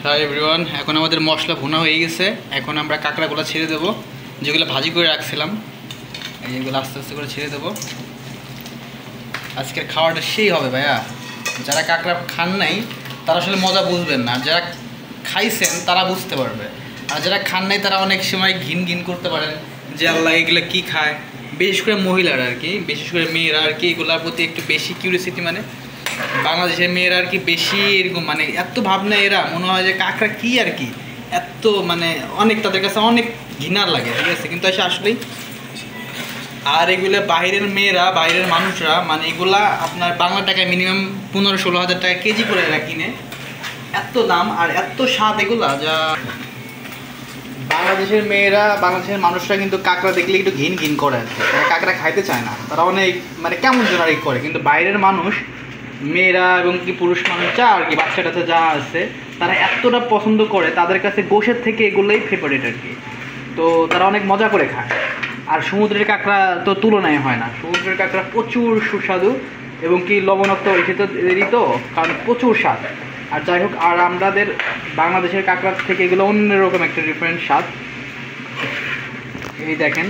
Hi everyone, এখন আমাদের মশলা ভুনা হয়ে গেছে। এখন আমরা কাঁকড়াগুলো ছেড়ে দেবো, যেগুলো ভাজি করে রাখছিলাম। এইগুলো আস্তে আস্তে করে ছেড়ে দেবো। আজকের খাওয়াটা সেই হবে ভাইয়া। যারা কাঁকড়া খান নাই তারা আসলে মজা বুঝবেন না, যারা খাইছেন তারা বুঝতে পারবে। আর যারা খান নাই তারা অনেক সময় ঘিন ঘিন করতে পারেন যে আল্লাহ এগুলো কী খায়। বিশেষ করে মহিলারা আর কি, বিশেষ করে মেয়েরা আর কি এগুলোর প্রতি একটু বেশি কিউরিয়াসিটি, মানে বাংলাদেশের মেয়েরা আর কি বেশি এরকম, মানে এত ভাবনা, এরা মনে হয় যে কাঁকড়া কী আর কি, এত মানে অনেক তাদের কাছে অনেক ঘৃণার লাগে, ঠিক আছে। কিন্তু আসলেই আর এগুলো বাইরের মেয়েরা, বাইরের মানুষরা, মানে এগুলা আপনার বাংলা টাকায় মিনিমাম 15-16 হাজার টাকা কেজি করে এরা কিনে। এত দাম আর এত স্বাদ এগুলা, যা বাংলাদেশের মেয়েরা, বাংলাদেশের মানুষরা কিন্তু কাঁকড়া দেখলে একটু ঘিন ঘিন করে আর কি, কাঁকড়া খাইতে চায় না, তারা অনেক মানে কেমন জেনারিক করে। কিন্তু বাইরের মানুষ, মেয়েরা এবং কি পুরুষ মানুষ যা আর কি, বাচ্চা টাচ্চা যা আছে, তারা এতটা পছন্দ করে, তাদের কাছে গোশের থেকে এগুলোই ফেভারিট আর কি। তো তারা অনেক মজা করে খায়। আর সমুদ্রের কাঁকড়া তো তুলনায় হয় না, সমুদ্রের কাঁকড়া প্রচুর সুস্বাদু এবং কি লবণাক্ত এদেরই তো, কারণ প্রচুর স্বাদ। আর যাই হোক, আর আমাদের বাংলাদেশের কাঁকড়ার থেকে এগুলো অন্যরকম একটা ডিফারেন্ট স্বাদ। এই দেখেন